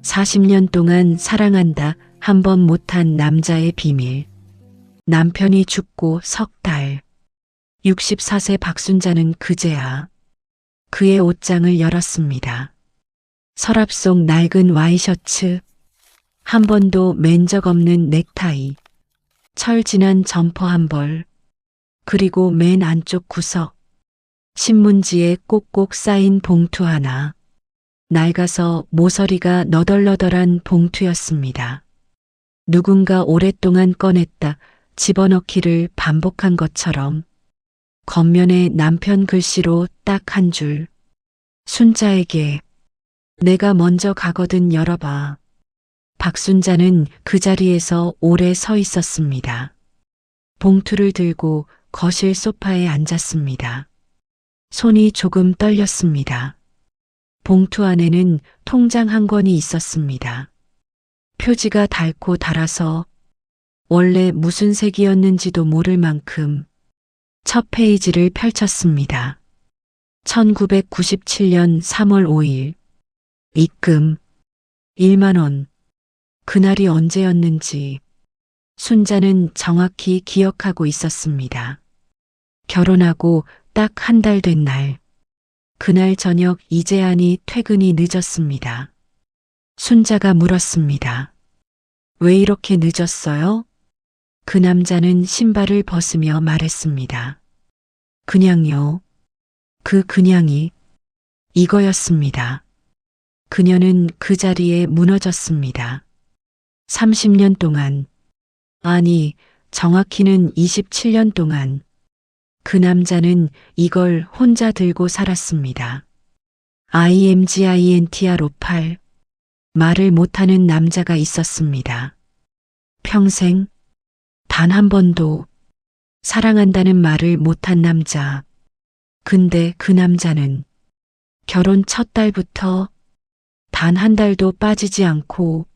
40년 동안 사랑한다 한 번 못한 남자의 비밀. 남편이 죽고 석 달. 64세 박순자는 그제야 그의 옷장을 열었습니다. 서랍 속 낡은 와이셔츠, 한 번도 맨 적 없는 넥타이, 철 지난 점퍼 한 벌, 그리고 맨 안쪽 구석, 신문지에 꼭꼭 쌓인 봉투 하나. 낡아서 모서리가 너덜너덜한 봉투였습니다. 누군가 오랫동안 꺼냈다 집어넣기를 반복한 것처럼 겉면에 남편 글씨로 딱 한 줄. 순자에게 내가 먼저 가거든 열어봐. 박순자는 그 자리에서 오래 서 있었습니다. 봉투를 들고 거실 소파에 앉았습니다. 손이 조금 떨렸습니다. 봉투 안에는 통장 한 권이 있었습니다. 표지가 닳고 닳아서 원래 무슨 색이었는지도 모를 만큼 첫 페이지를 펼쳤습니다. 1997년 3월 5일. 입금 1만 원. 그날이 언제였는지 순자는 정확히 기억하고 있었습니다. 결혼하고 딱 한 달 된 날. 그날 저녁 이재안이 퇴근이 늦었습니다. 순자가 물었습니다. 왜 이렇게 늦었어요? 그 남자는 신발을 벗으며 말했습니다. 그냥요. 그 그냥이 이거였습니다. 그녀는 그 자리에 무너졌습니다. 30년 동안, 아니, 정확히는 27년 동안 그 남자는 이걸 혼자 들고 살았습니다. IMGINTR58. 말을 못하는 남자가 있었습니다. 평생 단 한 번도 사랑한다는 말을 못한 남자. 근데 그 남자는 결혼 첫 달부터 단 한 달도 빠지지 않고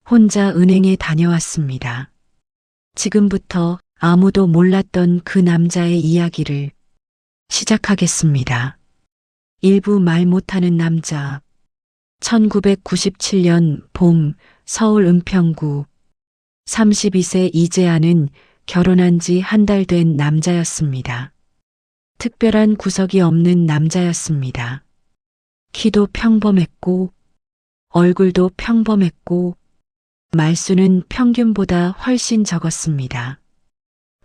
혼자 은행에 다녀왔습니다. 지금부터 아무도 몰랐던 그 남자의 이야기를 시작하겠습니다. 일부 말 못하는 남자. 1997년 봄 서울 은평구. 32세 이재안은 결혼한 지 한 달 된 남자였습니다. 특별한 구석이 없는 남자였습니다. 키도 평범했고 얼굴도 평범했고 말수는 평균보다 훨씬 적었습니다.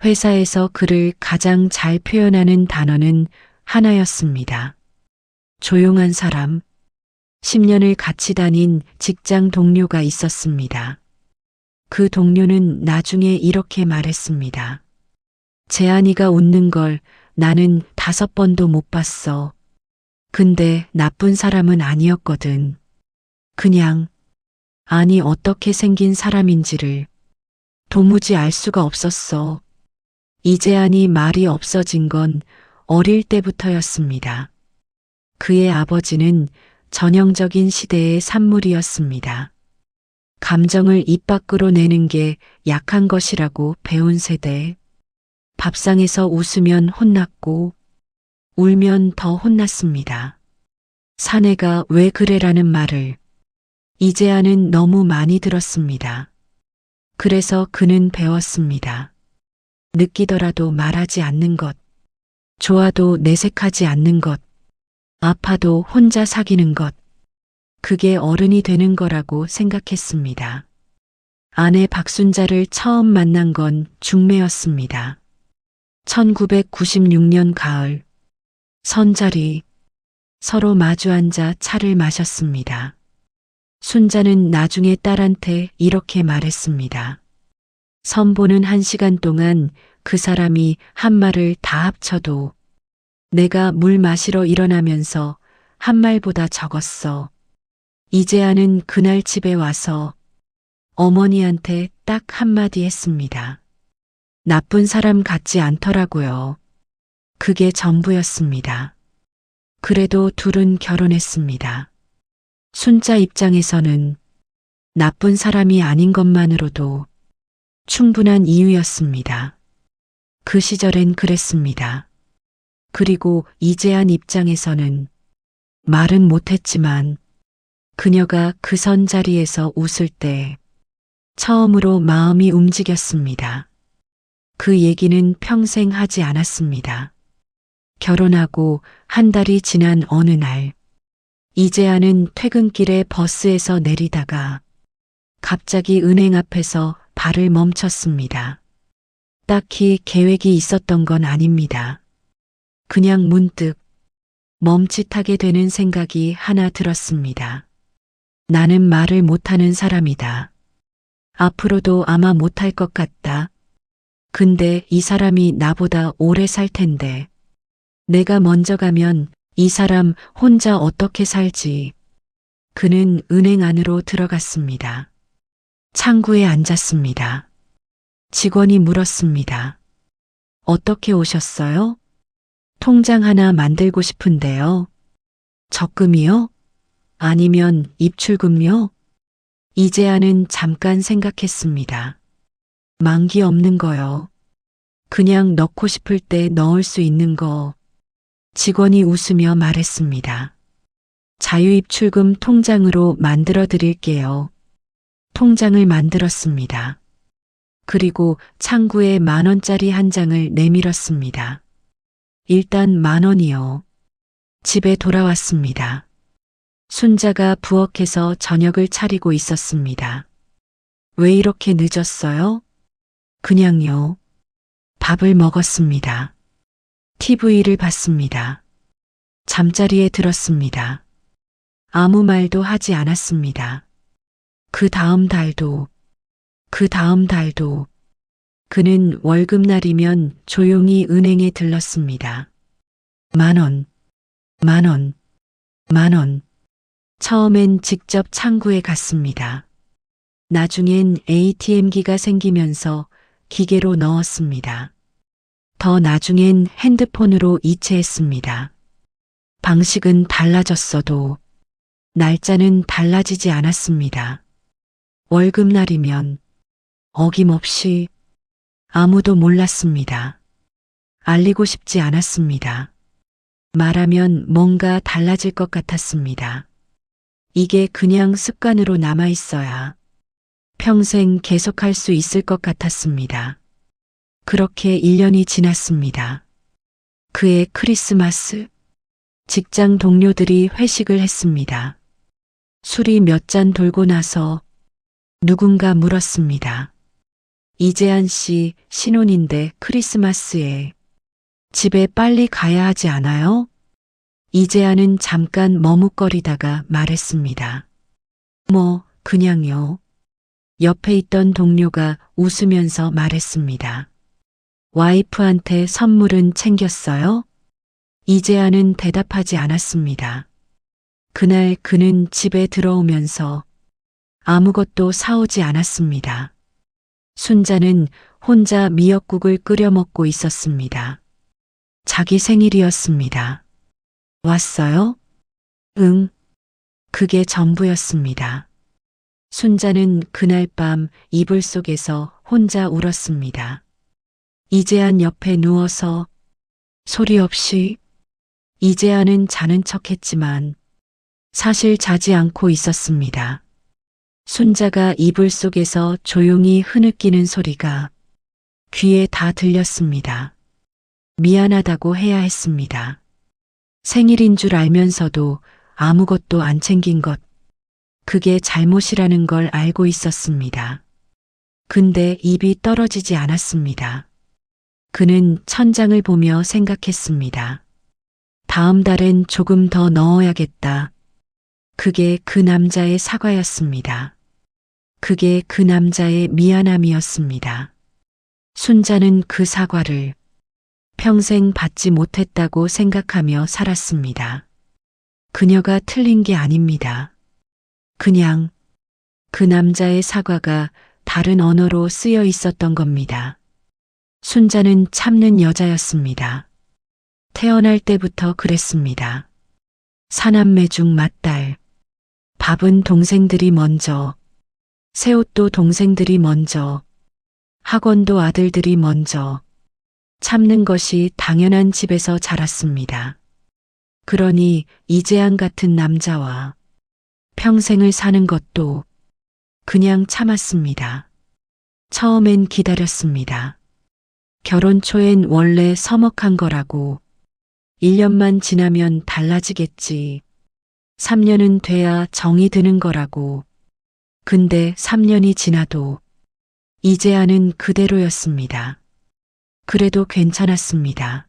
회사에서 그를 가장 잘 표현하는 단어는 하나였습니다. 조용한 사람. 10년을 같이 다닌 직장 동료가 있었습니다. 그 동료는 나중에 이렇게 말했습니다. 재안이가 웃는 걸 나는 5번도 못 봤어. 근데 나쁜 사람은 아니었거든. 그냥, 아니 어떻게 생긴 사람인지를 도무지 알 수가 없었어. 이재안이 말이 없어진 건 어릴 때부터였습니다. 그의 아버지는 전형적인 시대의 산물이었습니다. 감정을 입 밖으로 내는 게 약한 것이라고 배운 세대. 밥상에서 웃으면 혼났고 울면 더 혼났습니다. 사내가 왜 그래라는 말을 이재안은 너무 많이 들었습니다. 그래서 그는 배웠습니다. 느끼더라도 말하지 않는 것, 좋아도 내색하지 않는 것, 아파도 혼자 사귀는 것, 그게 어른이 되는 거라고 생각했습니다. 아내 박순자를 처음 만난 건 중매였습니다. 1996년 가을, 선자리, 서로 마주 앉아 차를 마셨습니다. 순자는 나중에 딸한테 이렇게 말했습니다. 선보는 1시간 동안 그 사람이 한 말을 다 합쳐도 내가 물 마시러 일어나면서 한 말보다 적었어. 이재안은 그날 집에 와서 어머니한테 딱 한마디 했습니다. 나쁜 사람 같지 않더라고요. 그게 전부였습니다. 그래도 둘은 결혼했습니다. 순자 입장에서는 나쁜 사람이 아닌 것만으로도 충분한 이유였습니다. 그 시절엔 그랬습니다. 그리고 이재안 입장에서는 말은 못했지만 그녀가 그 선자리에서 웃을 때 처음으로 마음이 움직였습니다. 그 얘기는 평생 하지 않았습니다. 결혼하고 한 달이 지난 어느 날, 이재아는 퇴근길에 버스에서 내리다가 갑자기 은행 앞에서 발을 멈췄습니다. 딱히 계획이 있었던 건 아닙니다. 그냥 문득 멈칫하게 되는 생각이 하나 들었습니다. 나는 말을 못하는 사람이다. 앞으로도 아마 못할 것 같다. 근데 이 사람이 나보다 오래 살 텐데 내가 먼저 가면 이 사람 혼자 어떻게 살지? 그는 은행 안으로 들어갔습니다. 창구에 앉았습니다. 직원이 물었습니다. 어떻게 오셨어요? 통장 하나 만들고 싶은데요. 적금이요? 아니면 입출금요? 이재아는 잠깐 생각했습니다. 만기 없는 거요. 그냥 넣고 싶을 때 넣을 수 있는 거. 직원이 웃으며 말했습니다. 자유입출금 통장으로 만들어 드릴게요. 통장을 만들었습니다. 그리고 창구에 10,000원짜리 한 장을 내밀었습니다. 일단 10,000원이요. 집에 돌아왔습니다. 순자가 부엌에서 저녁을 차리고 있었습니다. 왜 이렇게 늦었어요? 그냥요. 밥을 먹었습니다. TV를 봤습니다. 잠자리에 들었습니다. 아무 말도 하지 않았습니다. 그 다음 달도 그는 월급날이면 조용히 은행에 들렀습니다. 10,000원, 10,000원, 10,000원. 처음엔 직접 창구에 갔습니다. 나중엔 ATM기가 생기면서 기계로 넣었습니다. 더 나중엔 핸드폰으로 이체했습니다. 방식은 달라졌어도 날짜는 달라지지 않았습니다. 월급날이면 어김없이 아무도 몰랐습니다. 알리고 싶지 않았습니다. 말하면 뭔가 달라질 것 같았습니다. 이게 그냥 습관으로 남아있어야 평생 계속할 수 있을 것 같았습니다. 그렇게 1년이 지났습니다. 그해 크리스마스, 직장 동료들이 회식을 했습니다. 술이 몇 잔 돌고 나서 누군가 물었습니다. 이재한 씨 신혼인데 크리스마스에 집에 빨리 가야 하지 않아요? 이재한은 잠깐 머뭇거리다가 말했습니다. 그냥요. 옆에 있던 동료가 웃으면서 말했습니다. 와이프한테 선물은 챙겼어요? 이재한은 대답하지 않았습니다. 그날 그는 집에 들어오면서 아무것도 사오지 않았습니다. 순자는 혼자 미역국을 끓여 먹고 있었습니다. 자기 생일이었습니다. 왔어요? 응. 그게 전부였습니다. 순자는 그날 밤 이불 속에서 혼자 울었습니다. 이재한 옆에 누워서 소리 없이 이재한은 자는 척했지만 사실 자지 않고 있었습니다. 순자가 이불 속에서 조용히 흐느끼는 소리가 귀에 다 들렸습니다. 미안하다고 해야 했습니다. 생일인 줄 알면서도 아무것도 안 챙긴 것, 그게 잘못이라는 걸 알고 있었습니다. 근데 입이 떨어지지 않았습니다. 그는 천장을 보며 생각했습니다. 다음 달엔 조금 더 넣어야겠다. 그게 그 남자의 사과였습니다. 그게 그 남자의 미안함이었습니다. 순자는 그 사과를 평생 받지 못했다고 생각하며 살았습니다. 그녀가 틀린 게 아닙니다. 그냥 그 남자의 사과가 다른 언어로 쓰여 있었던 겁니다. 순자는 참는 여자였습니다. 태어날 때부터 그랬습니다. 사남매 중 맏딸. 밥은 동생들이 먼저, 새 옷도 동생들이 먼저, 학원도 아들들이 먼저, 참는 것이 당연한 집에서 자랐습니다. 그러니 이재한 같은 남자와 평생을 사는 것도 그냥 참았습니다. 처음엔 기다렸습니다. 결혼 초엔 원래 서먹한 거라고 1년만 지나면 달라지겠지. 3년은 돼야 정이 드는 거라고. 근데 3년이 지나도 이제야는 그대로였습니다. 그래도 괜찮았습니다.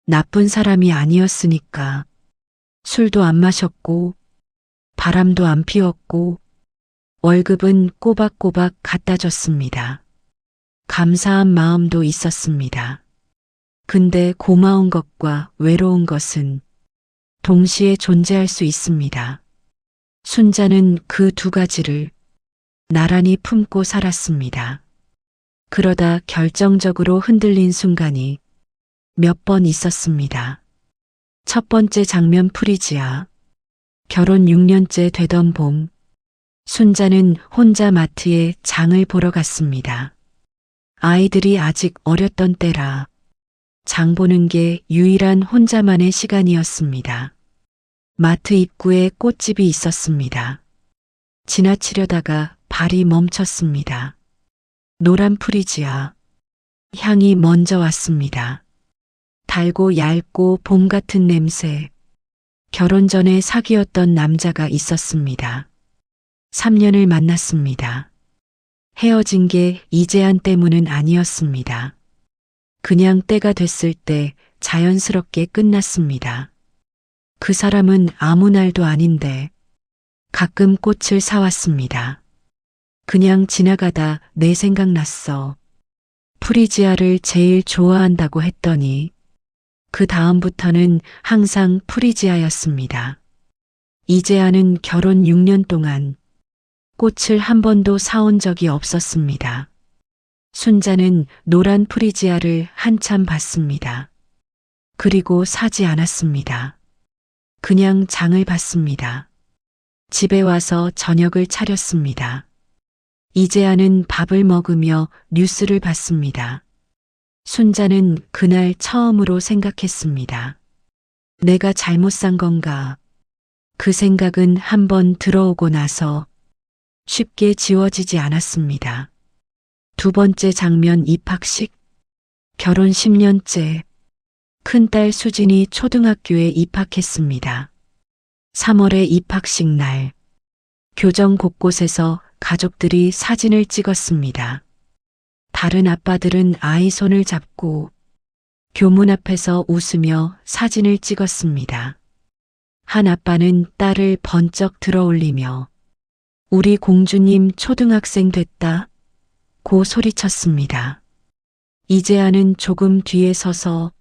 나쁜 사람이 아니었으니까. 술도 안 마셨고 바람도 안 피웠고 월급은 꼬박꼬박 갖다 줬습니다. 감사한 마음도 있었습니다. 근데 고마운 것과 외로운 것은 동시에 존재할 수 있습니다. 순자는 그 두 가지를 나란히 품고 살았습니다. 그러다 결정적으로 흔들린 순간이 몇 번 있었습니다. 첫 번째 장면 프리지아. 결혼 6년째 되던 봄, 순자는 혼자 마트에 장을 보러 갔습니다. 아이들이 아직 어렸던 때라 장 보는 게 유일한 혼자만의 시간이었습니다. 마트 입구에 꽃집이 있었습니다. 지나치려다가 발이 멈췄습니다. 노란 프리지아. 향이 먼저 왔습니다. 달고 얇고 봄 같은 냄새. 결혼 전에 사귀었던 남자가 있었습니다. 3년을 만났습니다. 헤어진 게 이재한 때문은 아니었습니다. 그냥 때가 됐을 때 자연스럽게 끝났습니다. 그 사람은 아무 날도 아닌데 가끔 꽃을 사왔습니다. 그냥 지나가다 내 생각났어. 프리지아를 제일 좋아한다고 했더니 그 다음부터는 항상 프리지아였습니다. 이재아는 결혼 6년 동안 꽃을 한 번도 사온 적이 없었습니다. 순자는 노란 프리지아를 한참 봤습니다. 그리고 사지 않았습니다. 그냥 장을 봤습니다. 집에 와서 저녁을 차렸습니다. 이재아는 밥을 먹으며 뉴스를 봤습니다. 순자는 그날 처음으로 생각했습니다. 내가 잘못 산 건가? 그 생각은 한번 들어오고 나서 쉽게 지워지지 않았습니다. 두 번째 장면 입학식. 결혼 10년째. 큰딸 수진이 초등학교에 입학했습니다. 3월의 입학식 날. 교정 곳곳에서 가족들이 사진을 찍었습니다. 다른 아빠들은 아이 손을 잡고 교문 앞에서 웃으며 사진을 찍었습니다. 한 아빠는 딸을 번쩍 들어올리며 우리 공주님 초등학생 됐다 고 소리쳤습니다. 이재아는 조금 뒤에 서서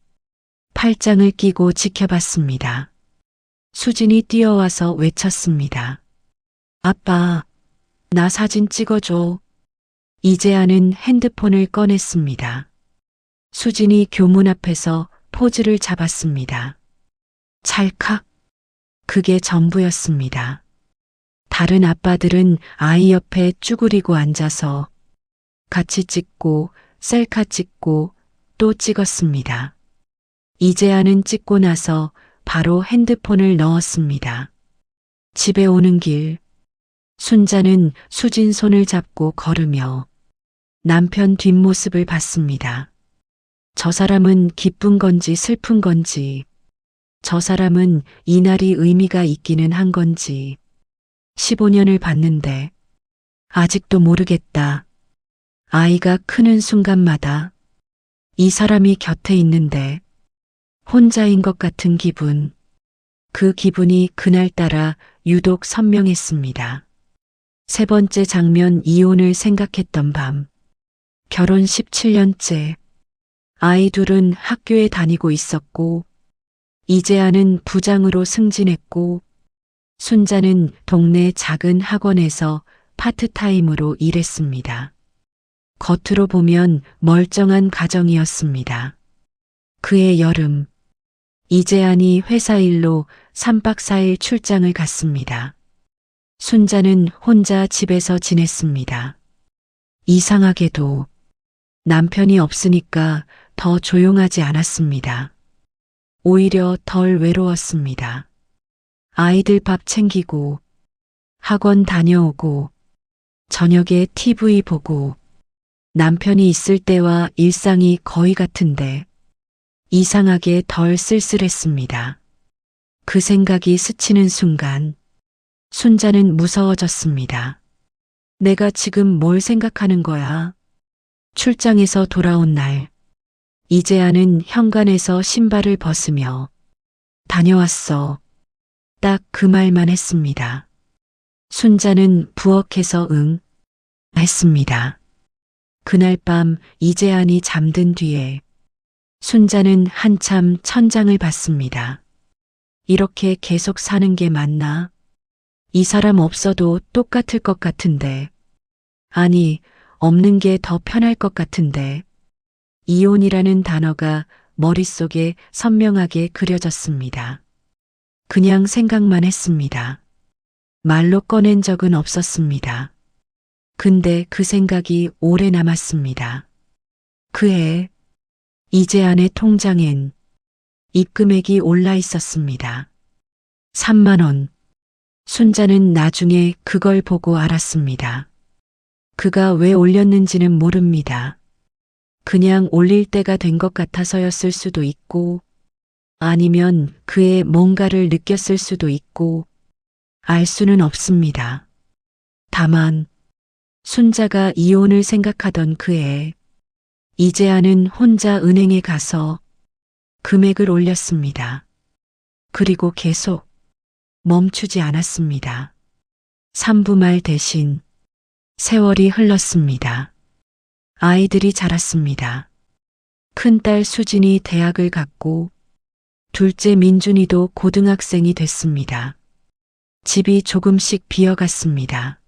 팔짱을 끼고 지켜봤습니다. 수진이 뛰어와서 외쳤습니다. 아빠, 나 사진 찍어줘. 이재아는 핸드폰을 꺼냈습니다. 수진이 교문 앞에서 포즈를 잡았습니다. 찰칵. 그게 전부였습니다. 다른 아빠들은 아이 옆에 쭈그리고 앉아서 같이 찍고 셀카 찍고 또 찍었습니다. 이재아는 찍고 나서 바로 핸드폰을 넣었습니다. 집에 오는 길, 순자는 수진 손을 잡고 걸으며 남편 뒷모습을 봤습니다. 저 사람은 기쁜 건지 슬픈 건지, 저 사람은 이날이 의미가 있기는 한 건지, 15년을 봤는데 아직도 모르겠다. 아이가 크는 순간마다 이 사람이 곁에 있는데 혼자인 것 같은 기분. 그 기분이 그날따라 유독 선명했습니다. 세 번째 장면 이혼을 생각했던 밤. 결혼 17년째. 아이 둘은 학교에 다니고 있었고 이재아는 부장으로 승진했고 순자는 동네 작은 학원에서 파트타임으로 일했습니다. 겉으로 보면 멀쩡한 가정이었습니다. 그해 여름, 이재안이 회사 일로 3박 4일 출장을 갔습니다. 순자는 혼자 집에서 지냈습니다. 이상하게도 남편이 없으니까 더 조용하지 않았습니다. 오히려 덜 외로웠습니다. 아이들 밥 챙기고 학원 다녀오고 저녁에 TV 보고 남편이 있을 때와 일상이 거의 같은데 이상하게 덜 쓸쓸했습니다. 그 생각이 스치는 순간 순자는 무서워졌습니다. 내가 지금 뭘 생각하는 거야? 출장에서 돌아온 날, 이재아는 현관에서 신발을 벗으며 다녀왔어. 딱 그 말만 했습니다. 순자는 부엌에서 응 했습니다. 그날 밤 이재안이 잠든 뒤에 순자는 한참 천장을 봤습니다. 이렇게 계속 사는 게 맞나? 이 사람 없어도 똑같을 것 같은데. 아니, 없는 게 더 편할 것 같은데. 이혼이라는 단어가 머릿속에 선명하게 그려졌습니다. 그냥 생각만 했습니다. 말로 꺼낸 적은 없었습니다. 근데 그 생각이 오래 남았습니다. 그해 이재안의 통장엔 입금액이 올라 있었습니다. 3만 원. 순자는 나중에 그걸 보고 알았습니다. 그가 왜 올렸는지는 모릅니다. 그냥 올릴 때가 된 것 같아서였을 수도 있고, 아니면 그의 뭔가를 느꼈을 수도 있고, 알 수는 없습니다. 다만, 순자가 이혼을 생각하던 그해, 이재아는 혼자 은행에 가서 금액을 올렸습니다. 그리고 계속 멈추지 않았습니다. 산부말 대신 세월이 흘렀습니다. 아이들이 자랐습니다. 큰딸 수진이 대학을 갔고 둘째 민준이도 고등학생이 됐습니다. 집이 조금씩 비어갔습니다.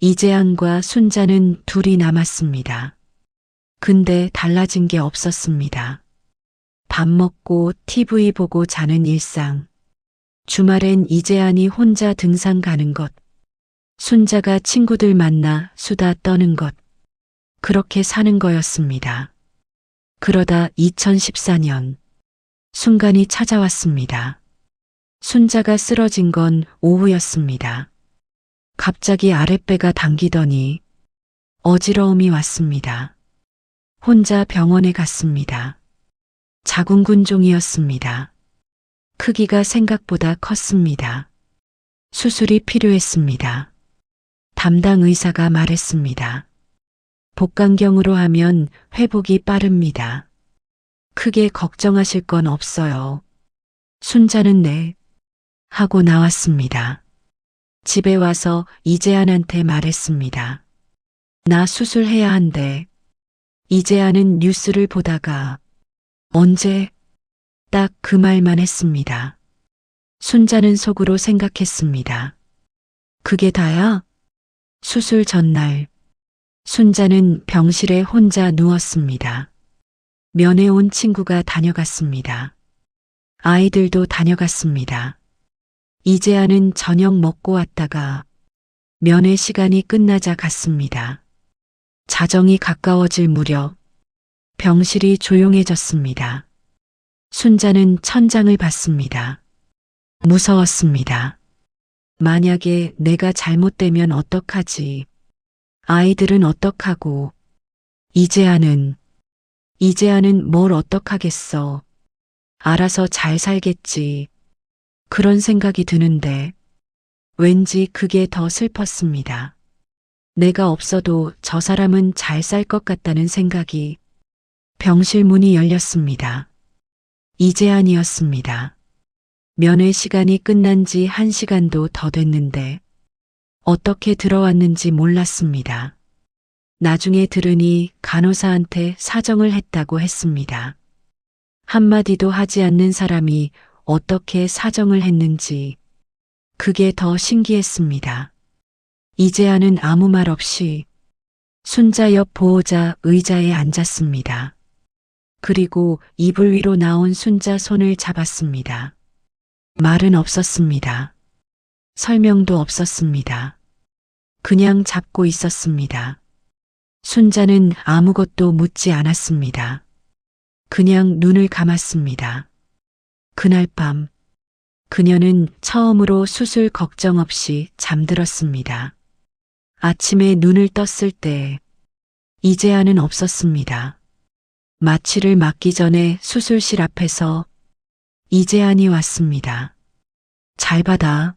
이재안과 순자는 둘이 남았습니다. 근데 달라진 게 없었습니다. 밥 먹고 TV 보고 자는 일상. 주말엔 이재안이 혼자 등산 가는 것. 순자가 친구들 만나 수다 떠는 것. 그렇게 사는 거였습니다. 그러다 2014년 순간이 찾아왔습니다. 순자가 쓰러진 건 오후였습니다. 갑자기 아랫배가 당기더니 어지러움이 왔습니다. 혼자 병원에 갔습니다. 자궁근종이었습니다. 크기가 생각보다 컸습니다. 수술이 필요했습니다. 담당 의사가 말했습니다. 복강경으로 하면 회복이 빠릅니다. 크게 걱정하실 건 없어요. 순자는 네 하고 나왔습니다. 집에 와서 이재안한테 말했습니다. 나 수술해야 한대. 이재안은 뉴스를 보다가 언제? 딱 그 말만 했습니다. 순자는 속으로 생각했습니다. 그게 다야? 수술 전날 순자는 병실에 혼자 누웠습니다. 면회 온 친구가 다녀갔습니다. 아이들도 다녀갔습니다. 이재아는 저녁 먹고 왔다가 면회 시간이 끝나자 갔습니다. 자정이 가까워질 무렵 병실이 조용해졌습니다. 순자는 천장을 봤습니다. 무서웠습니다. 만약에 내가 잘못되면 어떡하지? 아이들은 어떡하고? 이재아는 뭘 어떡하겠어? 알아서 잘 살겠지. 그런 생각이 드는데 왠지 그게 더 슬펐습니다. 내가 없어도 저 사람은 잘 살 것 같다는 생각이. 병실 문이 열렸습니다. 이재안이었습니다. 면회 시간이 끝난 지 1시간도 더 됐는데 어떻게 들어왔는지 몰랐습니다. 나중에 들으니 간호사한테 사정을 했다고 했습니다. 한마디도 하지 않는 사람이 어떻게 사정을 했는지 그게 더 신기했습니다. 이재아는 아무 말 없이 순자 옆 보호자 의자에 앉았습니다. 그리고 이불 위로 나온 순자 손을 잡았습니다. 말은 없었습니다. 설명도 없었습니다. 그냥 잡고 있었습니다. 순자는 아무것도 묻지 않았습니다. 그냥 눈을 감았습니다. 그날 밤 그녀는 처음으로 수술 걱정 없이 잠들었습니다. 아침에 눈을 떴을 때 이재아는 없었습니다. 마취를 맞기 전에 수술실 앞에서 이재안이 왔습니다. 잘 받아.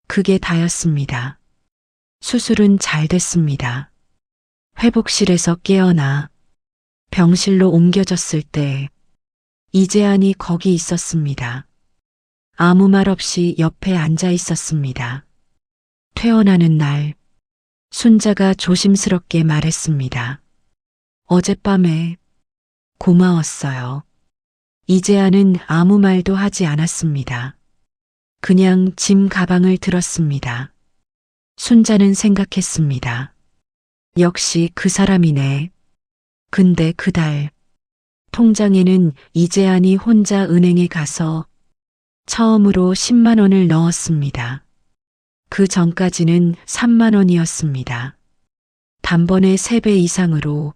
그게 다였습니다. 수술은 잘 됐습니다. 회복실에서 깨어나 병실로 옮겨졌을 때 이재안이 거기 있었습니다. 아무 말 없이 옆에 앉아 있었습니다. 퇴원하는 날 순자가 조심스럽게 말했습니다. 어젯밤에 고마웠어요. 이재아는 아무 말도 하지 않았습니다. 그냥 짐 가방을 들었습니다. 순자는 생각했습니다. 역시 그 사람이네. 근데 그달 통장에는 이재안이 혼자 은행에 가서 처음으로 10만 원을 넣었습니다. 그 전까지는 3만 원이었습니다. 단번에 3배 이상으로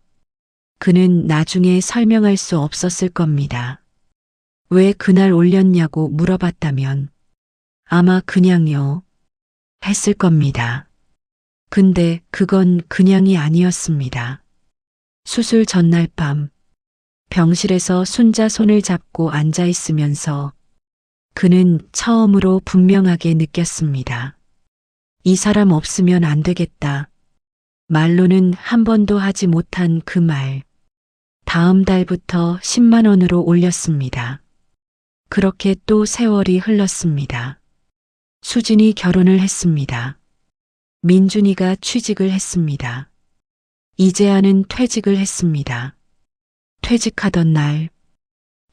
그는 나중에 설명할 수 없었을 겁니다. 왜 그날 올렸냐고 물어봤다면 아마 그냥요 했을 겁니다. 근데 그건 그냥이 아니었습니다. 수술 전날 밤 병실에서 순자 손을 잡고 앉아 있으면서 그는 처음으로 분명하게 느꼈습니다. 이 사람 없으면 안 되겠다. 말로는 한 번도 하지 못한 그 말. 다음 달부터 10만 원으로 올렸습니다. 그렇게 또 세월이 흘렀습니다. 수진이 결혼을 했습니다. 민준이가 취직을 했습니다. 이재아는 퇴직을 했습니다. 퇴직하던 날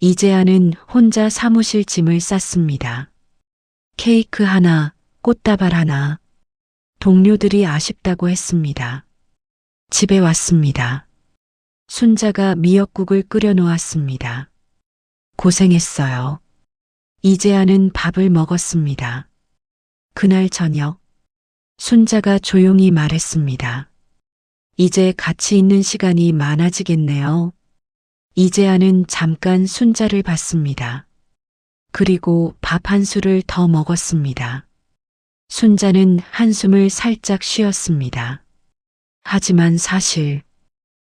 이재아는 혼자 사무실 짐을 쌌습니다. 케이크 하나, 꽃다발 하나. 동료들이 아쉽다고 했습니다. 집에 왔습니다. 순자가 미역국을 끓여 놓았습니다. 고생했어요. 이재아는 밥을 먹었습니다. 그날 저녁 순자가 조용히 말했습니다. 이제 같이 있는 시간이 많아지겠네요. 이재아는 잠깐 순자를 봤습니다. 그리고 밥 한 술을 더 먹었습니다. 순자는 한숨을 살짝 쉬었습니다. 하지만 사실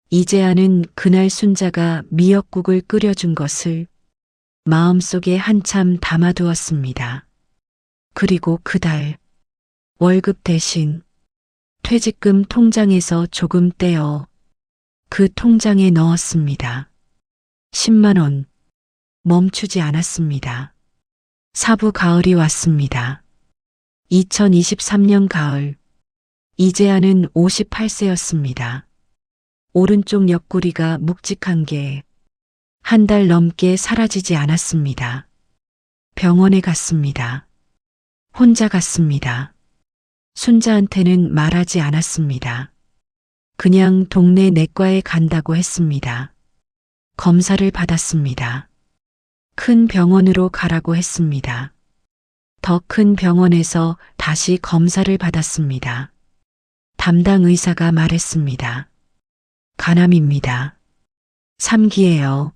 이재아는 그날 순자가 미역국을 끓여준 것을 마음속에 한참 담아두었습니다. 그리고 그달 월급 대신 퇴직금 통장에서 조금 떼어 그 통장에 넣었습니다. 10만 원. 멈추지 않았습니다. 사부 가을이 왔습니다. 2023년 가을. 이재아는 58세였습니다. 오른쪽 옆구리가 묵직한 게 한 달 넘게 사라지지 않았습니다. 병원에 갔습니다. 혼자 갔습니다. 순자한테는 말하지 않았습니다. 그냥 동네 내과에 간다고 했습니다. 검사를 받았습니다. 큰 병원으로 가라고 했습니다. 더 큰 병원에서 다시 검사를 받았습니다. 담당 의사가 말했습니다. 간암입니다. 3기예요.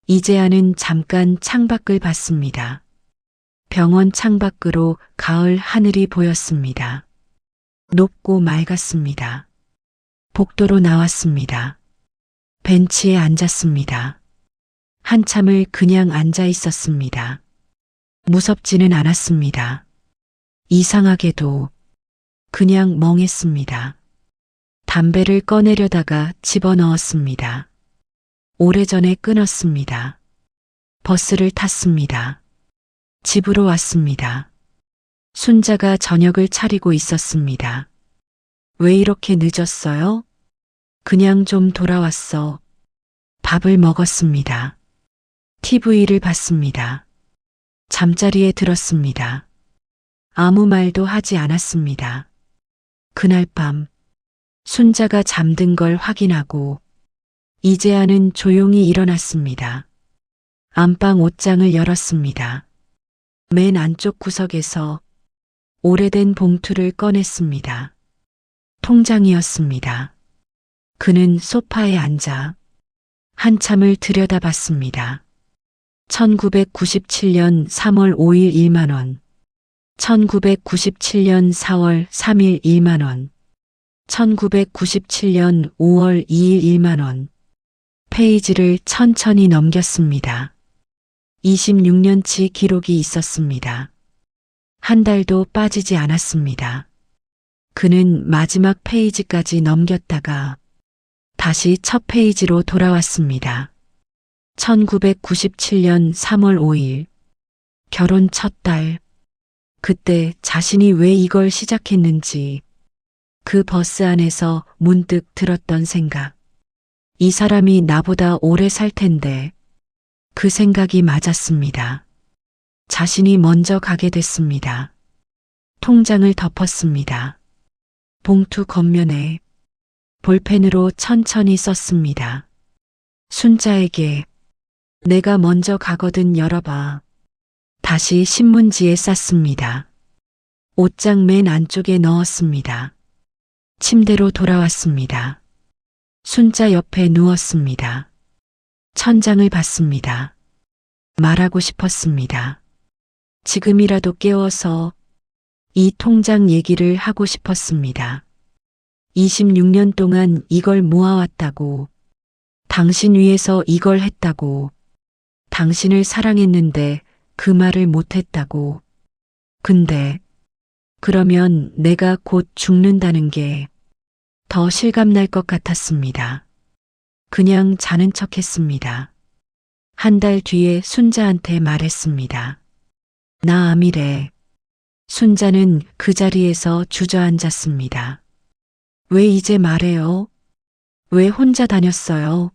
이재아는 잠깐 창밖을 봤습니다. 병원 창밖으로 가을 하늘이 보였습니다. 높고 맑았습니다. 복도로 나왔습니다. 벤치에 앉았습니다. 한참을 그냥 앉아 있었습니다. 무섭지는 않았습니다. 이상하게도 그냥 멍했습니다. 담배를 꺼내려다가 집어넣었습니다. 오래전에 끊었습니다. 버스를 탔습니다. 집으로 왔습니다. 순자가 저녁을 차리고 있었습니다. 왜 이렇게 늦었어요? 그냥 좀 돌아왔어. 밥을 먹었습니다. TV를 봤습니다. 잠자리에 들었습니다. 아무 말도 하지 않았습니다. 그날 밤 순자가 잠든 걸 확인하고 이재아는 조용히 일어났습니다. 안방 옷장을 열었습니다. 맨 안쪽 구석에서 오래된 봉투를 꺼냈습니다. 통장이었습니다. 그는 소파에 앉아 한참을 들여다봤습니다. 1997년 3월 5일 1만 원. 1997년 4월 3일 1만 원. 1997년 5월 2일 1만 원. 페이지를 천천히 넘겼습니다. 26년치 기록이 있었습니다. 한 달도 빠지지 않았습니다. 그는 마지막 페이지까지 넘겼다가 다시 첫 페이지로 돌아왔습니다. 1997년 3월 5일. 결혼 첫 달. 그때 자신이 왜 이걸 시작했는지 그 버스 안에서 문득 들었던 생각. 이 사람이 나보다 오래 살 텐데 그 생각이 맞았습니다. 자신이 먼저 가게 됐습니다. 통장을 덮었습니다. 봉투 겉면에 볼펜으로 천천히 썼습니다. 순자에게 내가 먼저 가거든 열어봐. 다시 신문지에 쌌습니다. 옷장 맨 안쪽에 넣었습니다. 침대로 돌아왔습니다. 순자 옆에 누웠습니다. 천장을 봤습니다. 말하고 싶었습니다. 지금이라도 깨워서 이 통장 얘기를 하고 싶었습니다. 26년 동안 이걸 모아왔다고, 당신 위해서 이걸 했다고, 당신을 사랑했는데 그 말을 못했다고. 근데 그러면 내가 곧 죽는다는 게 더 실감날 것 같았습니다. 그냥 자는 척 했습니다. 한 달 뒤에 순자한테 말했습니다. 나 암이래. 순자는 그 자리에서 주저앉았습니다. 왜 이제 말해요? 왜 혼자 다녔어요?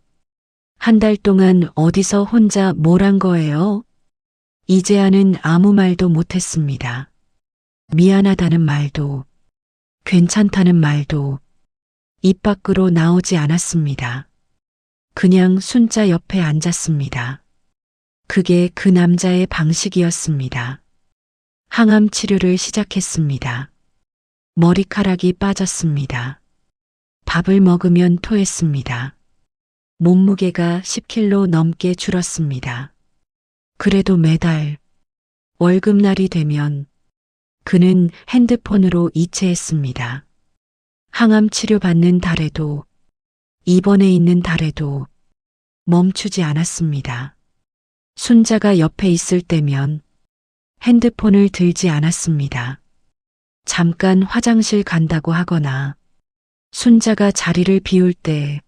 한 달 동안 어디서 혼자 뭘 한 거예요? 이제야는 아무 말도 못했습니다. 미안하다는 말도, 괜찮다는 말도 입 밖으로 나오지 않았습니다. 그냥 순자 옆에 앉았습니다. 그게 그 남자의 방식이었습니다. 항암 치료를 시작했습니다. 머리카락이 빠졌습니다. 밥을 먹으면 토했습니다. 몸무게가 10kg 넘게 줄었습니다. 그래도 매달 월급날이 되면 그는 핸드폰으로 이체했습니다. 항암 치료받는 달에도 입원해 있는 달에도 멈추지 않았습니다. 순자가 옆에 있을 때면 핸드폰을 들지 않았습니다. 잠깐 화장실 간다고 하거나 순자가 자리를 비울 때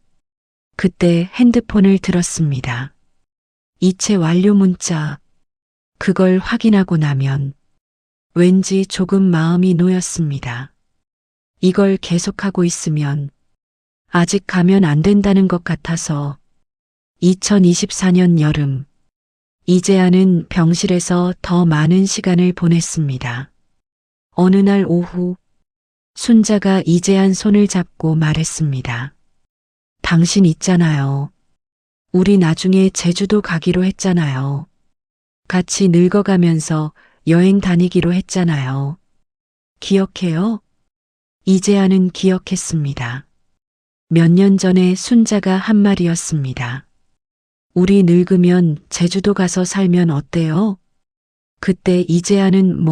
그때 핸드폰을 들었습니다. 이체 완료 문자. 그걸 확인하고 나면 왠지 조금 마음이 놓였습니다. 이걸 계속하고 있으면 아직 가면 안 된다는 것 같아서 2024년 여름 이재아는 병실에서 더 많은 시간을 보냈습니다. 어느 날 오후 순자가 이재한 손을 잡고 말했습니다. 당신 있잖아요. 우리 나중에 제주도 가기로 했잖아요. 같이 늙어가면서 여행 다니기로 했잖아요. 기억해요? 이재아는 기억했습니다. 몇 년 전에 순자가 한 말이었습니다. 우리 늙으면 제주도 가서 살면 어때요? 그때 이재아는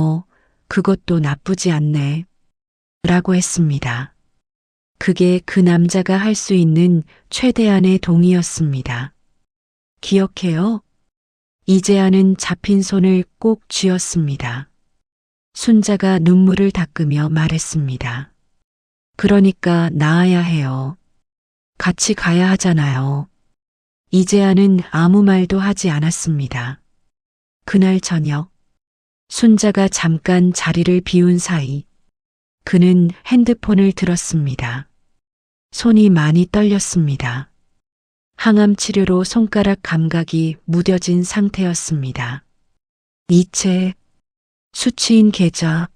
그것도 나쁘지 않네. 라고 했습니다. 그게 그 남자가 할 수 있는 최대한의 동의였습니다. 기억해요? 이재아는 잡힌 손을 꼭 쥐었습니다. 순자가 눈물을 닦으며 말했습니다. 그러니까 나아야 해요. 같이 가야 하잖아요. 이재아는 아무 말도 하지 않았습니다. 그날 저녁 순자가 잠깐 자리를 비운 사이 그는 핸드폰을 들었습니다. 손이 많이 떨렸습니다. 항암 치료로 손가락 감각이 무뎌진 상태였습니다. 이체, 수취인 계좌,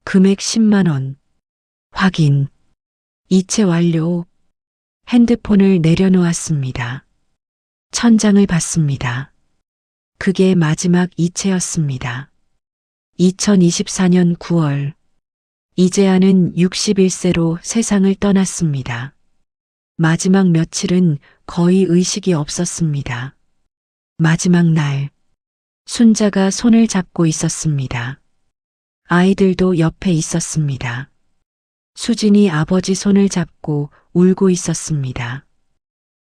금액 10만 원, 확인, 이체 완료, 핸드폰을 내려놓았습니다. 천장을 봤습니다. 그게 마지막 이체였습니다. 2024년 9월, 이재아는 61세로 세상을 떠났습니다. 마지막 며칠은 거의 의식이 없었습니다. 마지막 날, 순자가 손을 잡고 있었습니다. 아이들도 옆에 있었습니다. 수진이 아버지 손을 잡고 울고 있었습니다.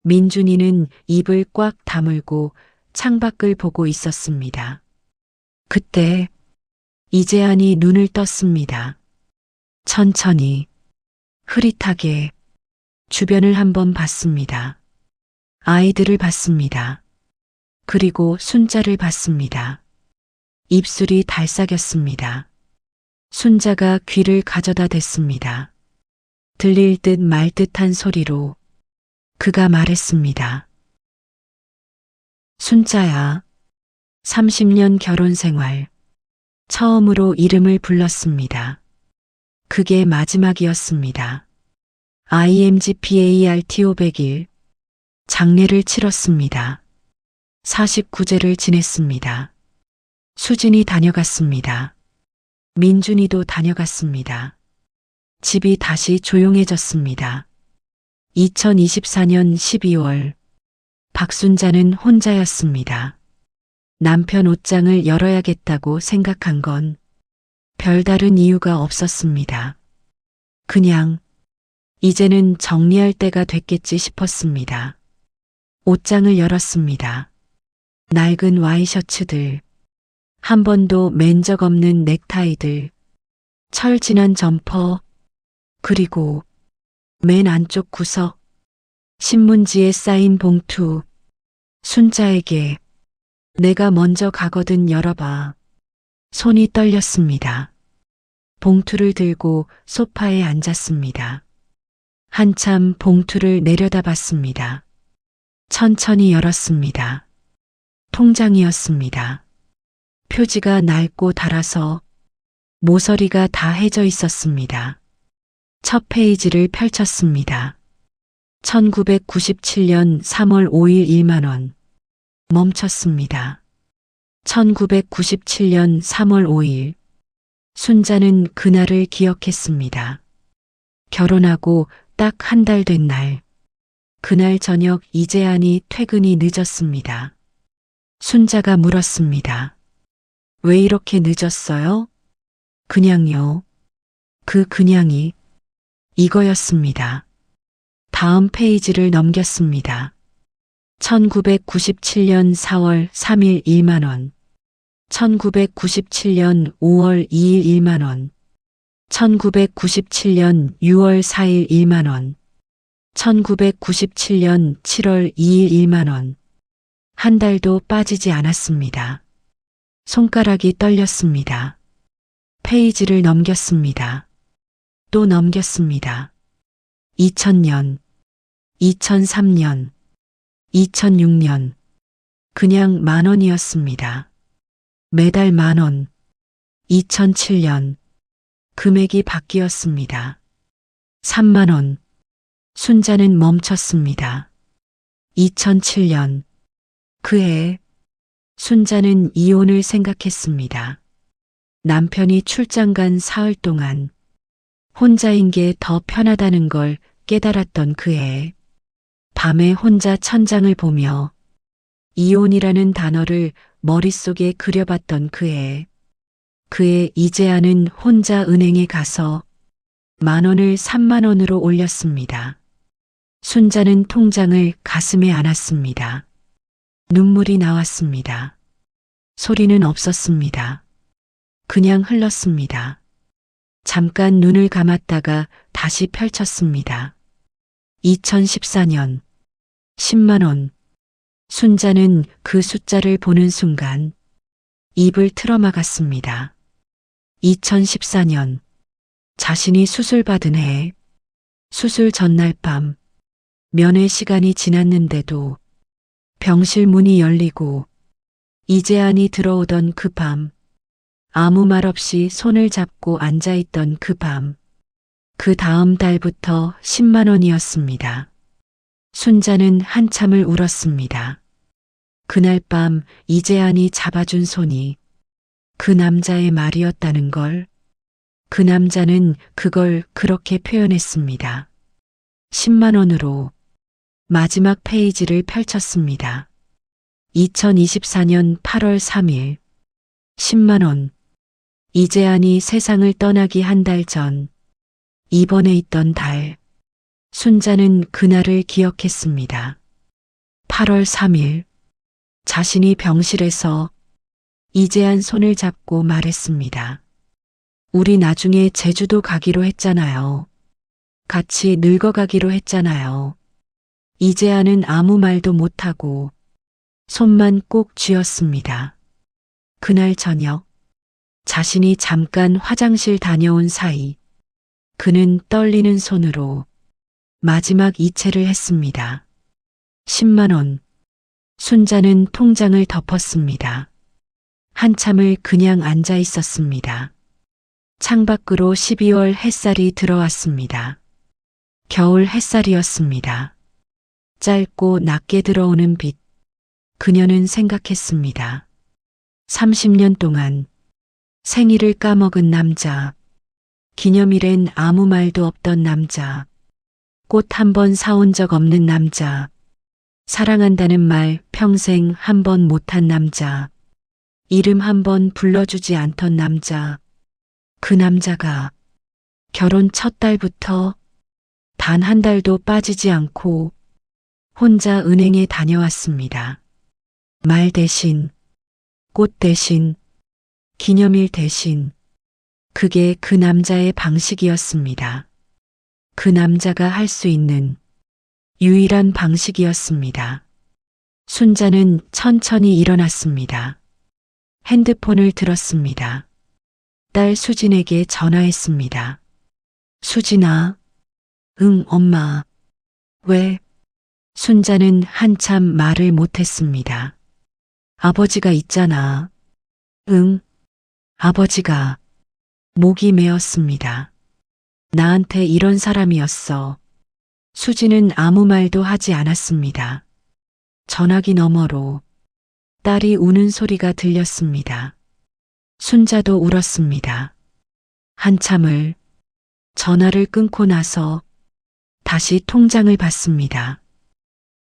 민준이는 입을 꽉 다물고 창밖을 보고 있었습니다. 그때 이재한이 눈을 떴습니다. 천천히, 흐릿하게 주변을 한번 봤습니다. 아이들을 봤습니다. 그리고 순자를 봤습니다. 입술이 달싹였습니다. 순자가 귀를 가져다 댔습니다. 들릴 듯 말 듯한 소리로 그가 말했습니다. 순자야, 30년 결혼 생활. 처음으로 이름을 불렀습니다. 그게 마지막이었습니다. IMGPARTO 100일. 장례를 치렀습니다. 49제를 지냈습니다. 수진이 다녀갔습니다. 민준이도 다녀갔습니다. 집이 다시 조용해졌습니다. 2024년 12월 박순자는 혼자였습니다. 남편 옷장을 열어야겠다고 생각한 건 별다른 이유가 없었습니다. 그냥 이제는 정리할 때가 됐겠지 싶었습니다. 옷장을 열었습니다. 낡은 와이셔츠들, 한 번도 맨 적 없는 넥타이들, 철 진한 점퍼, 그리고 맨 안쪽 구석, 신문지에 쌓인 봉투. 순자에게 내가 먼저 가거든 열어봐. 손이 떨렸습니다. 봉투를 들고 소파에 앉았습니다. 한참 봉투를 내려다봤습니다. 천천히 열었습니다. 통장이었습니다. 표지가 낡고 닳아서 모서리가 다 해져 있었습니다. 첫 페이지를 펼쳤습니다. 1997년 3월 5일 1만 원. 멈췄습니다. 1997년 3월 5일. 순자는 그날을 기억했습니다. 결혼하고 딱 한 달 된 날. 그날 저녁 이재한이 퇴근이 늦었습니다. 순자가 물었습니다. 왜 이렇게 늦었어요? 그냥요. 그 그냥이 이거였습니다. 다음 페이지를 넘겼습니다. 1997년 4월 3일 1만 원. 1997년 5월 2일 1만 원. 1997년 6월 4일 1만 원. 1997년 7월 2일 1만 원. 한 달도 빠지지 않았습니다. 손가락이 떨렸습니다. 페이지를 넘겼습니다. 또 넘겼습니다. 2000년, 2003년, 2006년. 그냥 10,000원이었습니다. 매달 10,000원. 2007년. 금액이 바뀌었습니다. 30,000원. 순자는 멈췄습니다. 2007년. 그해 순자는 이혼을 생각했습니다. 남편이 출장 간 사흘 동안 혼자인 게 더 편하다는 걸 깨달았던 그해 밤에 혼자 천장을 보며 이혼이라는 단어를 머릿속에 그려봤던 그해 이재한은 혼자 은행에 가서 10,000원을 30,000원으로 올렸습니다. 순자는 통장을 가슴에 안았습니다. 눈물이 나왔습니다. 소리는 없었습니다. 그냥 흘렀습니다. 잠깐 눈을 감았다가 다시 펼쳤습니다. 2014년 10만 원. 순자는 그 숫자를 보는 순간 입을 틀어막았습니다. 2014년 자신이 수술받은 해 수술 전날 밤 면회 시간이 지났는데도 병실 문이 열리고 이재한이 들어오던 그 밤 아무 말 없이 손을 잡고 앉아있던 그 밤 그 다음 달부터 10만 원이었습니다. 순자는 한참을 울었습니다. 그날 밤 이재한이 잡아준 손이 그 남자의 말이었다는 걸, 그 남자는 그걸 그렇게 표현했습니다. 10만 원으로 마지막 페이지를 펼쳤습니다. 2024년 8월 3일 10만 원. 이재안이 세상을 떠나기 한 달 전, 입원해 있던 달, 순자는 그날을 기억했습니다. 8월 3일, 자신이 병실에서 이재안 손을 잡고 말했습니다. 우리 나중에 제주도 가기로 했잖아요. 같이 늙어가기로 했잖아요. 이재안은 아무 말도 못하고 손만 꼭 쥐었습니다. 그날 저녁, 자신이 잠깐 화장실 다녀온 사이, 그는 떨리는 손으로 마지막 이체를 했습니다. 10만 원. 순자는 통장을 덮었습니다. 한참을 그냥 앉아 있었습니다. 창밖으로 12월 햇살이 들어왔습니다. 겨울 햇살이었습니다. 짧고 낮게 들어오는 빛. 그녀는 생각했습니다. 30년 동안 생일을 까먹은 남자, 기념일엔 아무 말도 없던 남자, 꽃 한 번 사온 적 없는 남자, 사랑한다는 말 평생 한 번 못한 남자, 이름 한 번 불러주지 않던 남자, 그 남자가 결혼 첫 달부터 단 한 달도 빠지지 않고 혼자 은행에 다녀왔습니다. 말 대신, 꽃 대신, 기념일 대신, 그게 그 남자의 방식이었습니다. 그 남자가 할 수 있는 유일한 방식이었습니다. 순자는 천천히 일어났습니다. 핸드폰을 들었습니다. 딸 수진에게 전화했습니다. 수진아. 응, 엄마. 왜? 순자는 한참 말을 못했습니다. 아버지가 있잖아. 응, 아버지가. 목이 메었습니다. 나한테 이런 사람이었어. 수진은 아무 말도 하지 않았습니다. 전화기 너머로 딸이 우는 소리가 들렸습니다. 순자도 울었습니다. 한참을 전화를 끊고 나서 다시 통장을 봤습니다.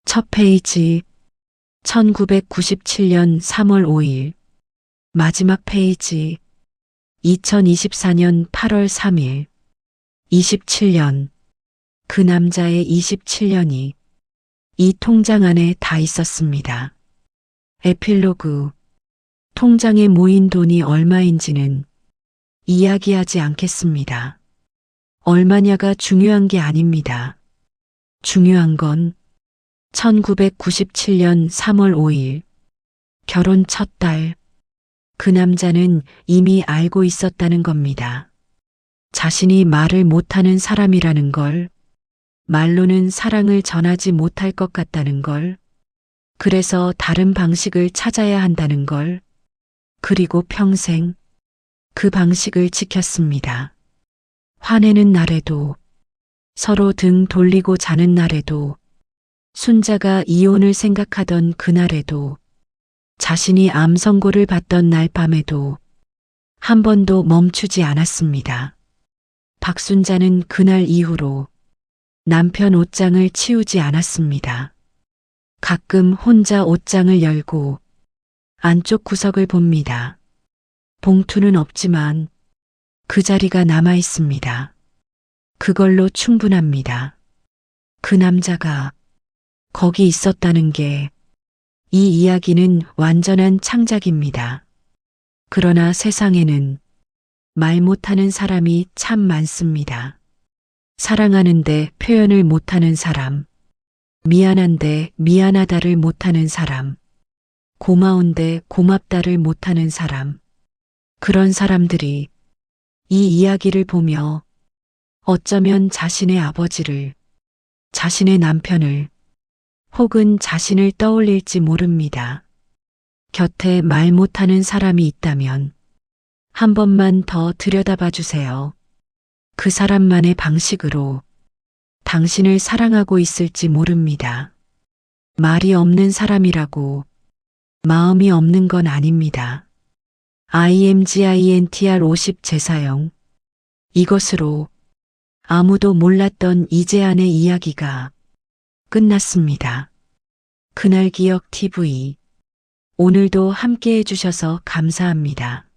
첫 페이지, 1997년 3월 5일. 마지막 페이지, 2024년 8월 3일. 27년. 그 남자의 27년이 이 통장 안에 다 있었습니다. 에필로그. 통장에 모인 돈이 얼마인지는 이야기하지 않겠습니다. 얼마냐가 중요한 게 아닙니다. 중요한 건 1997년 3월 5일, 결혼 첫 달, 그 남자는 이미 알고 있었다는 겁니다. 자신이 말을 못하는 사람이라는 걸, 말로는 사랑을 전하지 못할 것 같다는 걸, 그래서 다른 방식을 찾아야 한다는 걸, 그리고 평생 그 방식을 지켰습니다. 화내는 날에도, 서로 등 돌리고 자는 날에도, 순자가 이혼을 생각하던 그날에도, 자신이 암 선고를 받던 날 밤에도 한 번도 멈추지 않았습니다. 박순자는 그날 이후로 남편 옷장을 치우지 않았습니다. 가끔 혼자 옷장을 열고 안쪽 구석을 봅니다. 봉투는 없지만 그 자리가 남아 있습니다. 그걸로 충분합니다. 그 남자가 거기 있었다는 게 이 이야기는 완전한 창작입니다. 그러나 세상에는 말 못하는 사람이 참 많습니다. 사랑하는데 표현을 못하는 사람, 미안한데 미안하다를 못하는 사람, 고마운데 고맙다를 못하는 사람, 그런 사람들이 이 이야기를 보며 어쩌면 자신의 아버지를, 자신의 남편을, 혹은 자신을 떠올릴지 모릅니다. 곁에 말 못하는 사람이 있다면 한 번만 더 들여다봐 주세요. 그 사람만의 방식으로 당신을 사랑하고 있을지 모릅니다. 말이 없는 사람이라고 마음이 없는 건 아닙니다. IMGINTR 50 재사용. 이것으로 아무도 몰랐던 이재안의 이야기가 끝났습니다. 그날 기억 TV. 오늘도 함께 해주셔서 감사합니다.